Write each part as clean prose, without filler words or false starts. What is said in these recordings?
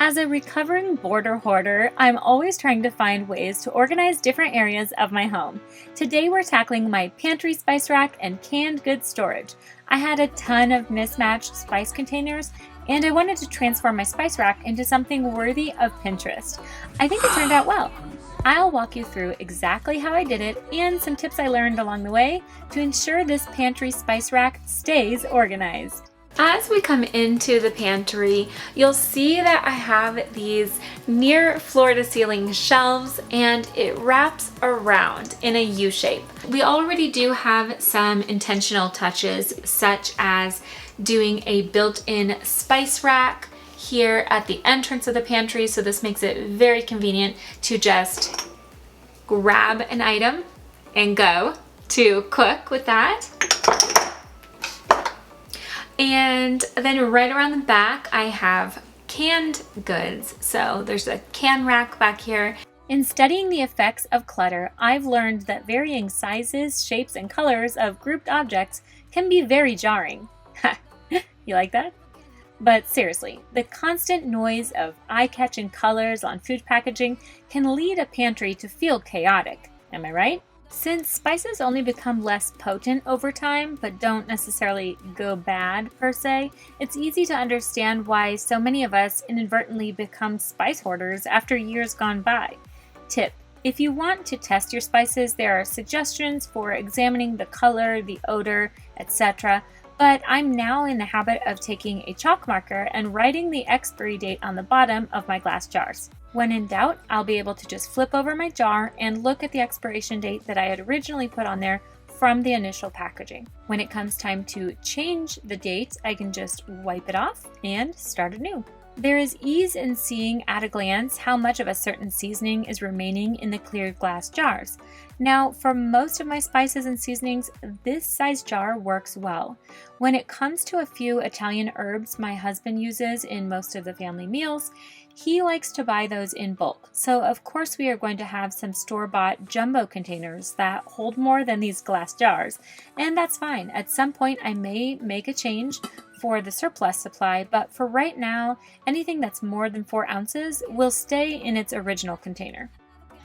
As a recovering border hoarder, I'm always trying to find ways to organize different areas of my home. Today we're tackling my pantry spice rack and canned goods storage. I had a ton of mismatched spice containers, and I wanted to transform my spice rack into something worthy of Pinterest. I think it turned out well. I'll walk you through exactly how I did it and some tips I learned along the way to ensure this pantry spice rack stays organized. As we come into the pantry, you'll see that I have these near floor to ceiling shelves and it wraps around in a U shape. We already do have some intentional touches, such as doing a built-in spice rack here at the entrance of the pantry, so this makes it very convenient to just grab an item and go to cook with that. And then right around the back, I have canned goods. So there's a can rack back here. In studying the effects of clutter, I've learned that varying sizes, shapes, and colors of grouped objects can be very jarring. You like that? But seriously, the constant noise of eye-catching colors on food packaging can lead a pantry to feel chaotic. Am I right? Since spices only become less potent over time, but don't necessarily go bad per se, it's easy to understand why so many of us inadvertently become spice hoarders after years gone by. Tip: if you want to test your spices, there are suggestions for examining the color, the odor, etc. But I'm now in the habit of taking a chalk marker and writing the expiry date on the bottom of my glass jars. When in doubt, I'll be able to just flip over my jar and look at the expiration date that I had originally put on there from the initial packaging. When it comes time to change the date, I can just wipe it off and start anew. There is ease in seeing at a glance how much of a certain seasoning is remaining in the clear glass jars. Now, for most of my spices and seasonings, this size jar works well. When it comes to a few Italian herbs my husband uses in most of the family meals, he likes to buy those in bulk. So of course we are going to have some store-bought jumbo containers that hold more than these glass jars. And that's fine. At some point I may make a change for the surplus supply, but for right now, anything that's more than 4 ounces will stay in its original container.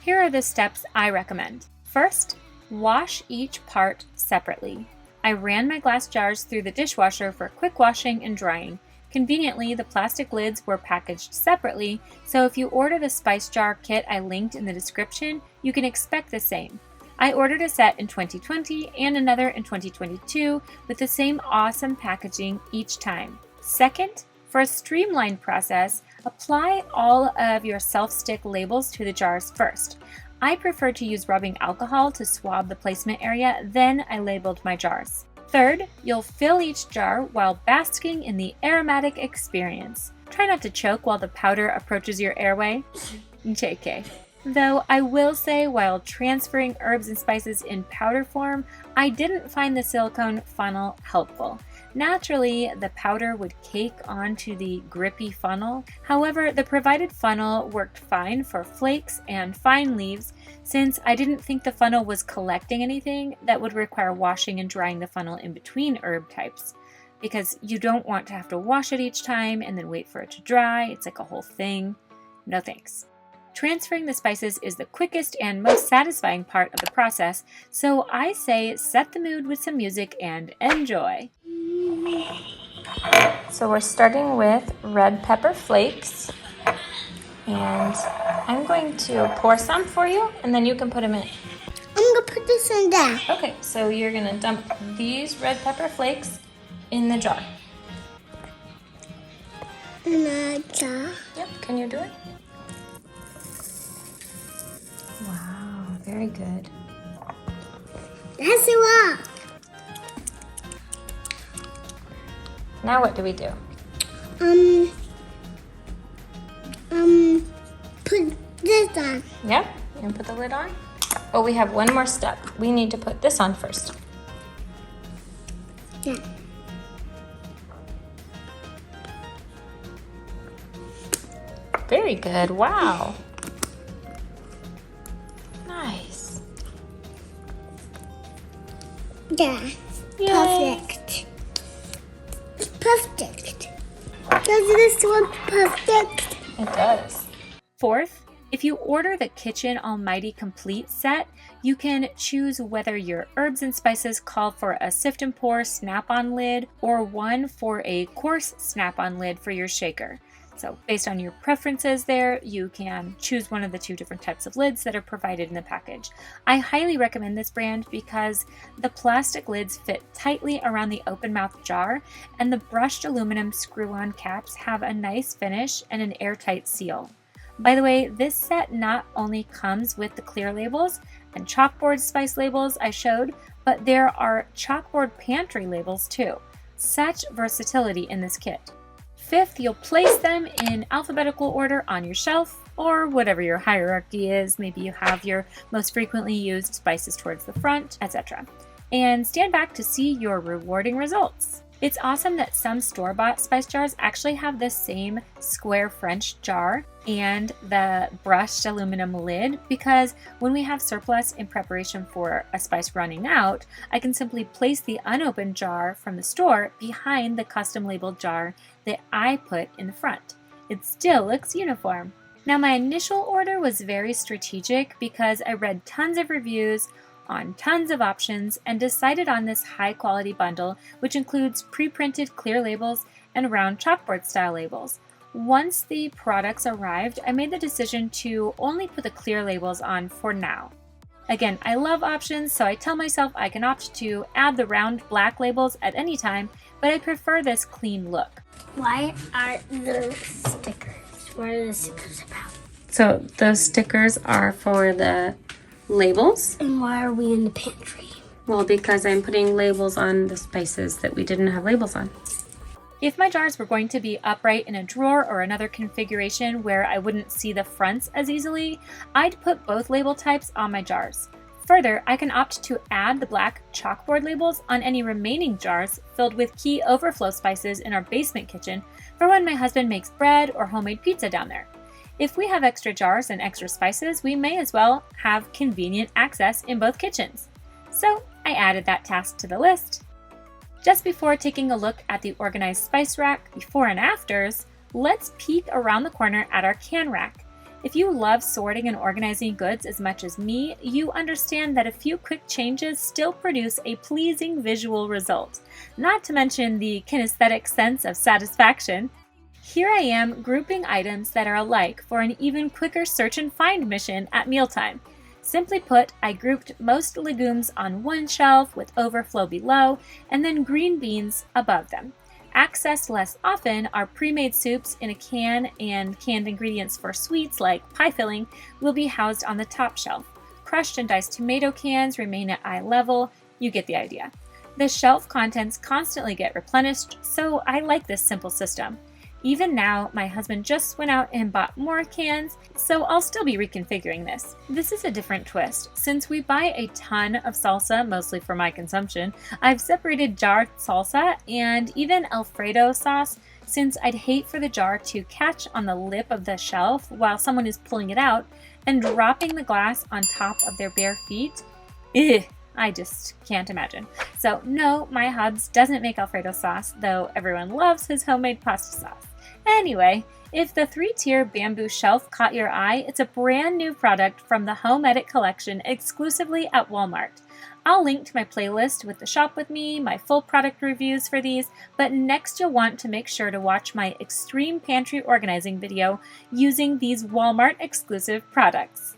Here are the steps I recommend. First, wash each part separately. I ran my glass jars through the dishwasher for quick washing and drying. Conveniently, the plastic lids were packaged separately, so if you order the spice jar kit I linked in the description, you can expect the same. I ordered a set in 2020 and another in 2022 with the same awesome packaging each time. Second, for a streamlined process, apply all of your self-stick labels to the jars first. I prefer to use rubbing alcohol to swab the placement area, then I labeled my jars. Third, you'll fill each jar while basking in the aromatic experience. Try not to choke while the powder approaches your airway. JK. Though I will say, while transferring herbs and spices in powder form, I didn't find the silicone funnel helpful. Naturally, the powder would cake onto the grippy funnel. However, the provided funnel worked fine for flakes and fine leaves, since I didn't think the funnel was collecting anything that would require washing and drying the funnel in between herb types. Because you don't want to have to wash it each time and then wait for it to dry. It's like a whole thing. No thanks. Transferring the spices is the quickest and most satisfying part of the process, so I say set the mood with some music and enjoy. So we're starting with red pepper flakes, and I'm going to pour some for you, and then you can put them in. I'm going to put this in there. Okay, so you're going to dump these red pepper flakes in the jar. In the jar? Yep, can you do it? Wow, very good. That's it up. Now what do we do? Put this on. Yep, you can put the lid on. Oh, we have one more step. We need to put this on first. Yeah. Very good, wow. Nice. Yeah. Yay. Perfect. It's perfect. Does this one perfect? It Fourth, if you order the Kitchen Almighty Complete set, you can choose whether your herbs and spices call for a sift and pour snap-on lid or one for a coarse snap-on lid for your shaker. So based on your preferences there, you can choose one of the two different types of lids that are provided in the package. I highly recommend this brand because the plastic lids fit tightly around the open mouth jar, and the brushed aluminum screw-on caps have a nice finish and an airtight seal. By the way, this set not only comes with the clear labels and chalkboard spice labels I showed, but there are chalkboard pantry labels too. Such versatility in this kit. Fifth, you'll place them in alphabetical order on your shelf, or whatever your hierarchy is. Maybe you have your most frequently used spices towards the front, etc. And stand back to see your rewarding results. It's awesome that some store-bought spice jars actually have the same square French jar and the brushed aluminum lid, because when we have surplus in preparation for a spice running out, I can simply place the unopened jar from the store behind the custom labeled jar that I put in the front. It still looks uniform. Now, my initial order was very strategic because I read tons of reviews on tons of options and decided on this high quality bundle, which includes pre-printed clear labels and round chalkboard style labels. Once the products arrived, I made the decision to only put the clear labels on for now. Again, I love options, so I tell myself I can opt to add the round black labels at any time, but I prefer this clean look. Why are the stickers? What are the stickers about? So those stickers are for the labels. And why are we in the pantry? Well, because I'm putting labels on the spices that we didn't have labels on. If my jars were going to be upright in a drawer or another configuration where I wouldn't see the fronts as easily, I'd put both label types on my jars. Further, I can opt to add the black chalkboard labels on any remaining jars filled with key overflow spices in our basement kitchen for when my husband makes bread or homemade pizza down there. If we have extra jars and extra spices, we may as well have convenient access in both kitchens. So I added that task to the list. Just before taking a look at the organized spice rack before and afters, let's peek around the corner at our can rack. If you love sorting and organizing goods as much as me, you understand that a few quick changes still produce a pleasing visual result, not to mention the kinesthetic sense of satisfaction. Here I am grouping items that are alike for an even quicker search and find mission at mealtime. Simply put, I grouped most legumes on one shelf with overflow below, and then green beans above them. Accessed less often are pre-made soups in a can, and canned ingredients for sweets like pie filling will be housed on the top shelf. Crushed and diced tomato cans remain at eye level. You get the idea. The shelf contents constantly get replenished, so I like this simple system. Even now, my husband just went out and bought more cans, so I'll still be reconfiguring this. This is a different twist. Since we buy a ton of salsa, mostly for my consumption, I've separated jarred salsa and even Alfredo sauce, since I'd hate for the jar to catch on the lip of the shelf while someone is pulling it out and dropping the glass on top of their bare feet. Ugh, I just can't imagine. So no, my hubs doesn't make Alfredo sauce, though everyone loves his homemade pasta sauce. Anyway, if the 3-tier bamboo shelf caught your eye, it's a brand new product from the Home Edit collection exclusively at Walmart. I'll link to my playlist with the Shop With Me, my full product reviews for these, but next you'll want to make sure to watch my extreme pantry organizing video using these Walmart exclusive products.